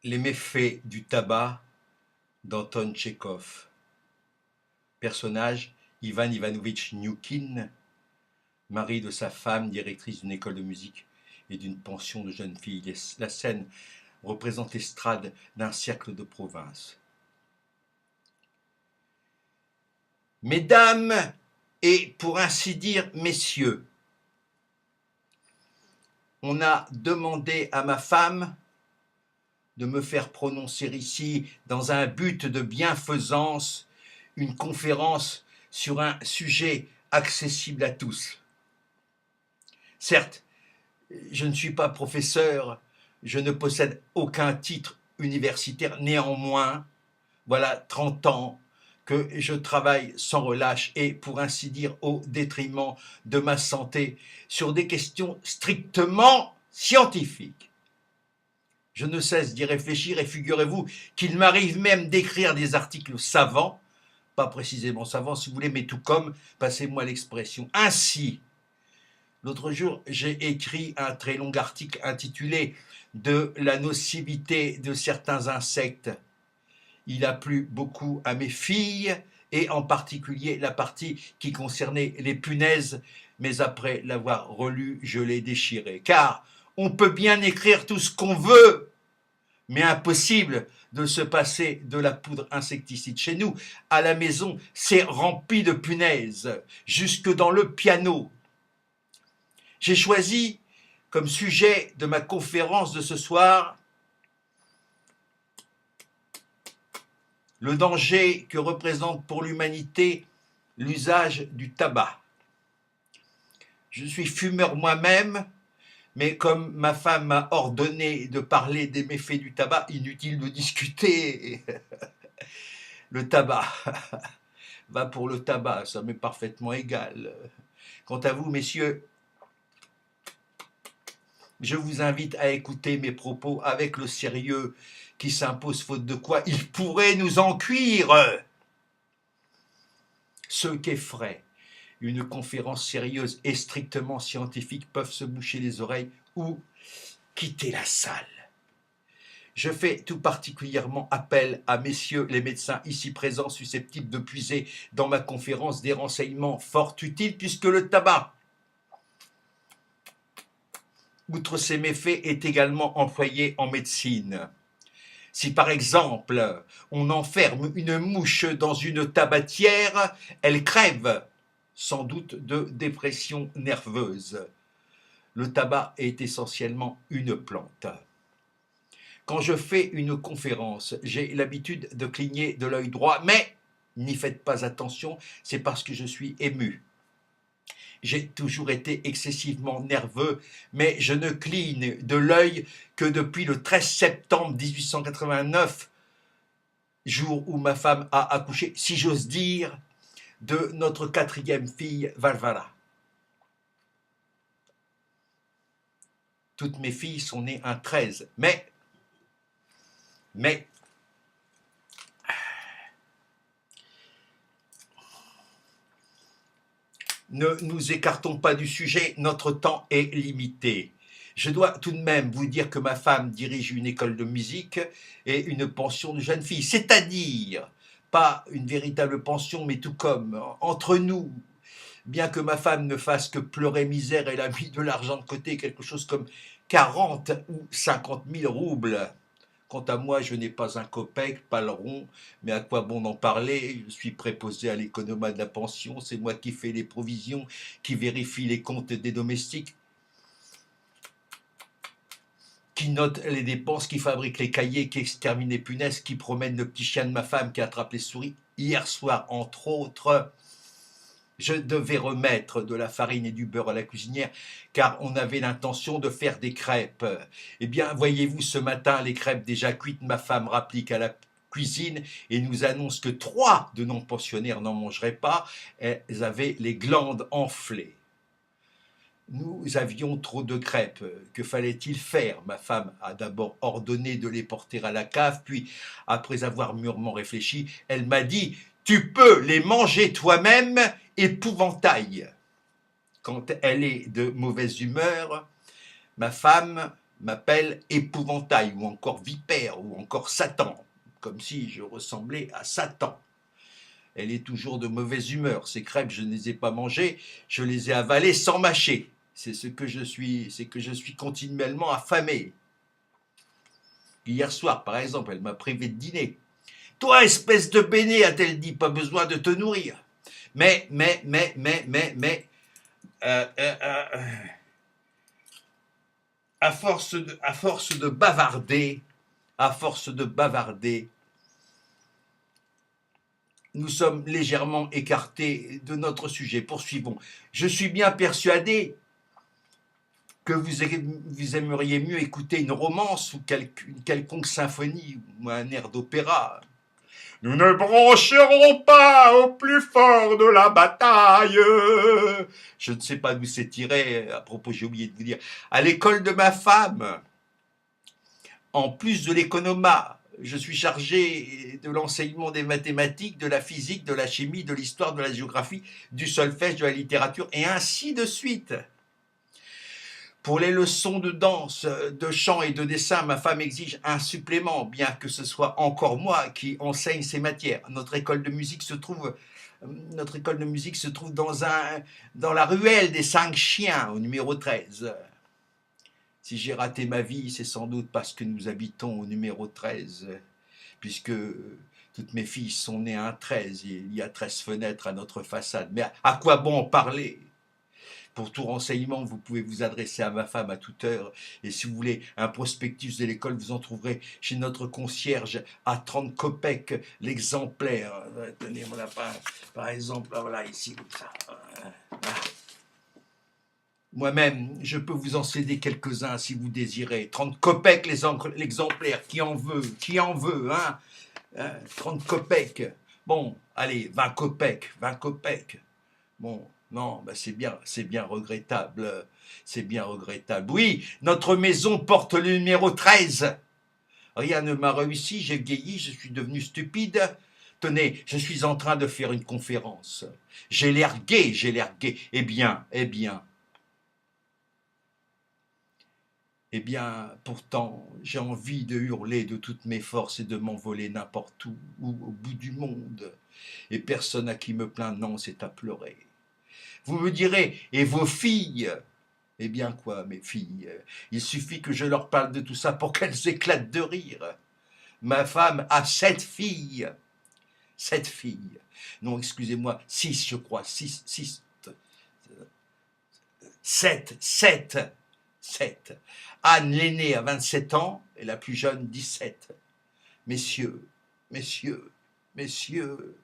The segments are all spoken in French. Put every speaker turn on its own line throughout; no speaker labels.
Les méfaits du tabac d'Anton Tchekhov. Personnage, Ivan Ivanovitch Nyukin, mari de sa femme, directrice d'une école de musique et d'une pension de jeunes filles. La scène représente l'estrade d'un cercle de province. Mesdames et pour ainsi dire messieurs, on a demandé à ma femme de me faire prononcer ici, dans un but de bienfaisance, une conférence sur un sujet accessible à tous. Certes, je ne suis pas professeur, je ne possède aucun titre universitaire, néanmoins, voilà 30 ans que je travaille sans relâche et, pour ainsi dire, au détriment de ma santé, sur des questions strictement scientifiques. Je ne cesse d'y réfléchir et figurez-vous qu'il m'arrive même d'écrire des articles savants, pas précisément savants si vous voulez, mais tout comme, passez-moi l'expression. Ainsi, l'autre jour, j'ai écrit un très long article intitulé « De la nocivité de certains insectes ». Il a plu beaucoup à mes filles, et en particulier la partie qui concernait les punaises, mais après l'avoir relu, je l'ai déchiré. Car on peut bien écrire tout ce qu'on veut, mais impossible de se passer de la poudre insecticide. Chez nous, à la maison, c'est rempli de punaises, jusque dans le piano. J'ai choisi comme sujet de ma conférence de ce soir le danger que représente pour l'humanité l'usage du tabac. Je suis fumeur moi-même, mais comme ma femme m'a ordonné de parler des méfaits du tabac, inutile de discuter. Le tabac va pour le tabac, ça m'est parfaitement égal. Quant à vous, messieurs, je vous invite à écouter mes propos avec le sérieux qui s'impose, faute de quoi il pourrait nous en cuire. Ceux qu'effraie une conférence sérieuse et strictement scientifique peuvent se boucher les oreilles ou quitter la salle. Je fais tout particulièrement appel à messieurs les médecins ici présents susceptibles de puiser dans ma conférence des renseignements fort utiles puisque le tabac, outre ses méfaits, est également employé en médecine. Si par exemple on enferme une mouche dans une tabatière, elle crève, sans doute de dépression nerveuse. Le tabac est essentiellement une plante. Quand je fais une conférence, j'ai l'habitude de cligner de l'œil droit, mais n'y faites pas attention, c'est parce que je suis ému. J'ai toujours été excessivement nerveux, mais je ne cligne de l'œil que depuis le 13 septembre 1889, jour où ma femme a accouché, si j'ose dire, de notre quatrième fille, Varvara. Toutes mes filles sont nées un 13, mais ne nous écartons pas du sujet, notre temps est limité. Je dois tout de même vous dire que ma femme dirige une école de musique et une pension de jeunes filles, c'est-à-dire pas une véritable pension, mais tout comme entre nous, bien que ma femme ne fasse que pleurer misère, elle a mis de l'argent de côté, quelque chose comme 40 ou 50 000 roubles. Quant à moi, je n'ai pas un copec, pas le rond, mais à quoi bon en parler? Je suis préposé à l'économat de la pension, c'est moi qui fais les provisions, qui vérifie les comptes des domestiques, qui note les dépenses, qui fabrique les cahiers, qui extermine les punaises, qui promène le petit chien de ma femme qui attrape les souris. Hier soir, entre autres, je devais remettre de la farine et du beurre à la cuisinière car on avait l'intention de faire des crêpes. Eh bien, voyez-vous, ce matin, les crêpes déjà cuites, ma femme rapplique à la cuisine et nous annonce que 3 de nos pensionnaires n'en mangeraient pas. Elles avaient les glandes enflées. Nous avions trop de crêpes. Que fallait-il faire? Ma femme a d'abord ordonné de les porter à la cave, puis, après avoir mûrement réfléchi, elle m'a dit « Tu peux les manger toi-même, épouvantail !» Quand elle est de mauvaise humeur, ma femme m'appelle épouvantail, ou encore vipère, ou encore Satan, comme si je ressemblais à Satan. Elle est toujours de mauvaise humeur. Ces crêpes, je ne les ai pas mangées, je les ai avalées sans mâcher. C'est ce que je suis, c'est que je suis continuellement affamé. Hier soir, par exemple, elle m'a privé de dîner. Toi, espèce de béné, a-t-elle dit, pas besoin de te nourrir. Mais, euh, euh, euh, à force de bavarder, nous sommes légèrement écartés de notre sujet. Poursuivons. Je suis bien persuadé que vous aimeriez mieux écouter une romance ou une quelconque symphonie ou un air d'opéra. Nous ne broncherons pas au plus fort de la bataille. Je ne sais pas d'où c'est tiré. À propos, j'ai oublié de vous dire. À l'école de ma femme, en plus de l'économat, je suis chargé de l'enseignement des mathématiques, de la physique, de la chimie, de l'histoire, de la géographie, du solfège, de la littérature, et ainsi de suite. Pour les leçons de danse, de chant et de dessin, ma femme exige un supplément, bien que ce soit encore moi qui enseigne ces matières. Notre école de musique se trouve dans la ruelle des 5 chiens, au numéro 13. Si j'ai raté ma vie, c'est sans doute parce que nous habitons au numéro 13, puisque toutes mes filles sont nées un 13, et il y a 13 fenêtres à notre façade. Mais à quoi bon en parler ? Pour tout renseignement, vous pouvez vous adresser à ma femme à toute heure. Et si vous voulez un prospectus de l'école, vous en trouverez chez notre concierge à 30 kopecks l'exemplaire. Tenez mon lapin, par exemple, voilà, ici, comme ça. Moi-même, je peux vous en céder quelques-uns si vous désirez. 30 kopecks l'exemplaire, qui en veut, hein, 30 kopecks. Bon, allez, 20 kopecks. Bon, non, ben c'est bien regrettable. C'est bien regrettable. Oui, notre maison porte le numéro 13. Rien ne m'a réussi, j'ai vieilli, je suis devenu stupide. Tenez, je suis en train de faire une conférence. J'ai l'air gai. Eh bien, pourtant, j'ai envie de hurler de toutes mes forces et de m'envoler n'importe où, ou au bout du monde. Et personne à qui me plaindre, non, c'est à pleurer. Vous me direz, et vos filles? Eh bien quoi, mes filles? Il suffit que je leur parle de tout ça pour qu'elles éclatent de rire. Ma femme a 7 filles. 7 filles. Non, excusez-moi, 6, je crois. 6. 7. Anne l'aînée a 27 ans et la plus jeune 17. Messieurs, messieurs, messieurs,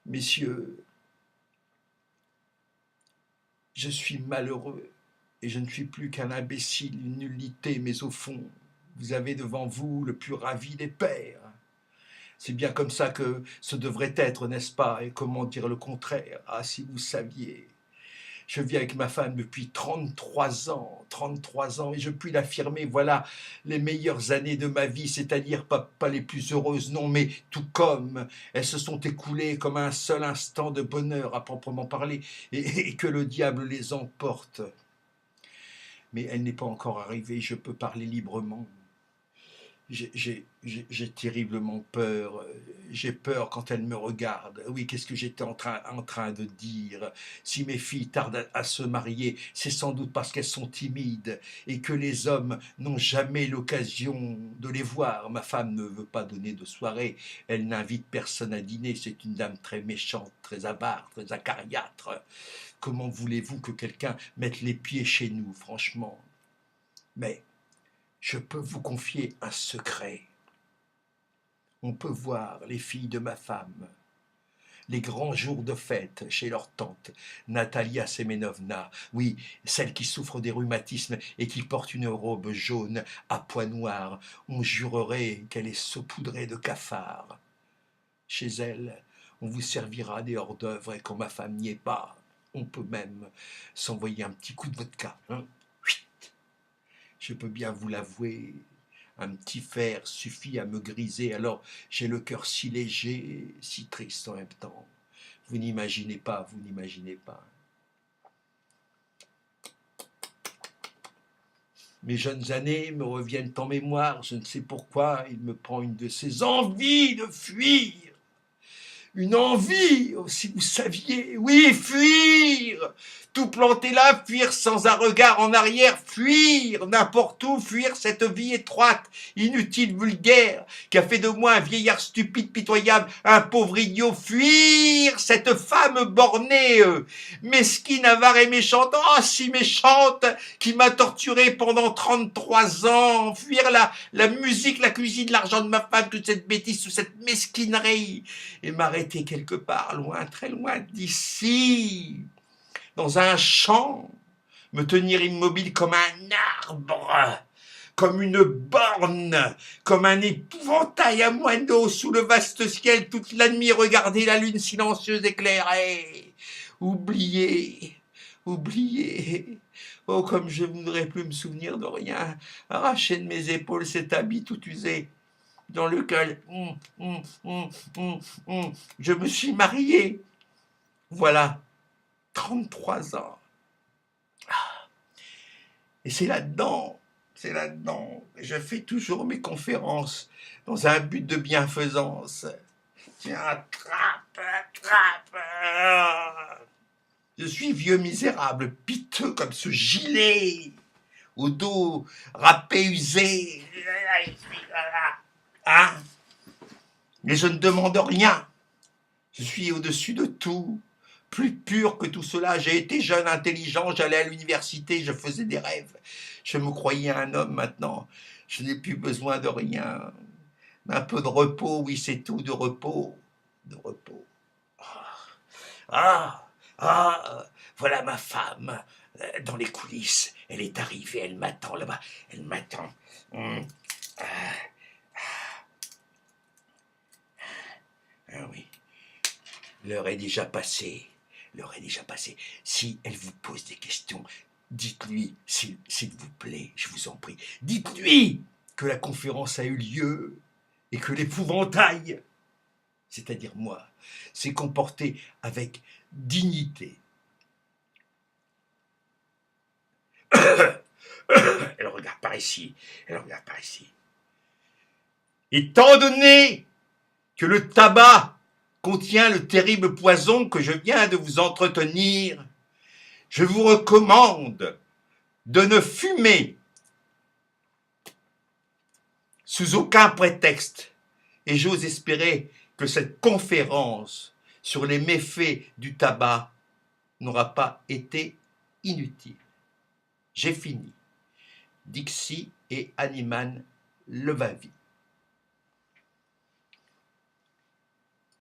messieurs, je suis malheureux et je ne suis plus qu'un imbécile, une nullité, mais au fond, vous avez devant vous le plus ravi des pères. C'est bien comme ça que ce devrait être, n'est-ce pas? Et comment dire le contraire? Ah, si vous saviez. Je vis avec ma femme depuis 33 ans, et je puis l'affirmer, voilà les meilleures années de ma vie, c'est-à-dire pas les plus heureuses, non, mais tout comme elles se sont écoulées comme un seul instant de bonheur à proprement parler, et que le diable les emporte. Mais elle n'est pas encore arrivée, je peux parler librement. J'ai terriblement peur. J'ai peur quand elle me regarde. Oui, qu'est-ce que j'étais en train de dire? Si mes filles tardent à se marier, c'est sans doute parce qu'elles sont timides et que les hommes n'ont jamais l'occasion de les voir. Ma femme ne veut pas donner de soirée. Elle n'invite personne à dîner. C'est une dame très méchante, très avare, très acariâtre. Comment voulez-vous que quelqu'un mette les pieds chez nous, franchement? Mais je peux vous confier un secret. On peut voir les filles de ma femme, les grands jours de fête chez leur tante, Natalia Semenovna, oui, celle qui souffre des rhumatismes et qui porte une robe jaune à pois noirs. On jurerait qu'elle est saupoudrée de cafards. Chez elle, on vous servira des hors-d'œuvre et quand ma femme n'y est pas, on peut même s'envoyer un petit coup de vodka. Hein? Je peux bien vous l'avouer, un petit fer suffit à me griser, alors j'ai le cœur si léger, si triste en même temps. Vous n'imaginez pas. Mes jeunes années me reviennent en mémoire, je ne sais pourquoi, il me prend une de ces envies de fuir. Une envie, oh, si vous saviez, oui, fuir, tout planter là, fuir sans un regard en arrière, fuir n'importe où, fuir cette vie étroite, inutile, vulgaire, qui a fait de moi un vieillard stupide, pitoyable, un pauvre idiot, fuir cette femme bornée, mesquine, avare et méchante, oh si méchante, qui m'a torturé pendant 33 ans, fuir la musique, la cuisine, l'argent de ma femme, toute cette bêtise, toute cette mesquinerie, et m'arrêter quelque part, loin, très loin d'ici, dans un champ, me tenir immobile comme un arbre, comme une borne, comme un épouvantail à moineaux sous le vaste ciel, toute la nuit regarder la lune silencieuse éclairée. Oublier, oublier. Oh, comme je voudrais plus me souvenir de rien, arracher de mes épaules cet habit tout usé, dans lequel je me suis marié. Voilà, 33 ans. Et c'est là-dedans que je fais toujours mes conférences, dans un but de bienfaisance. Tiens, attrape. Je suis vieux misérable, piteux comme ce gilet, au dos râpé, usé. Hein? Mais je ne demande rien. Je suis au-dessus de tout, plus pur que tout cela. J'ai été jeune, intelligent, j'allais à l'université, je faisais des rêves. Je me croyais un homme maintenant. Je n'ai plus besoin de rien. Un peu de repos, oui, c'est tout, de repos. De repos. Voilà ma femme, dans les coulisses. Elle est arrivée, elle m'attend là-bas. Elle m'attend. Ah oui. L'heure est déjà passée. Si elle vous pose des questions, dites-lui, s'il vous plaît, je vous en prie, dites-lui que la conférence a eu lieu et que l'épouvantail, c'est-à-dire moi, s'est comporté avec dignité. Elle regarde par ici. Étant donné que le tabac contient le terrible poison que je viens de vous entretenir, je vous recommande de ne fumer sous aucun prétexte. Et j'ose espérer que cette conférence sur les méfaits du tabac n'aura pas été inutile. J'ai fini. Dixie et Hahnemann le va vite.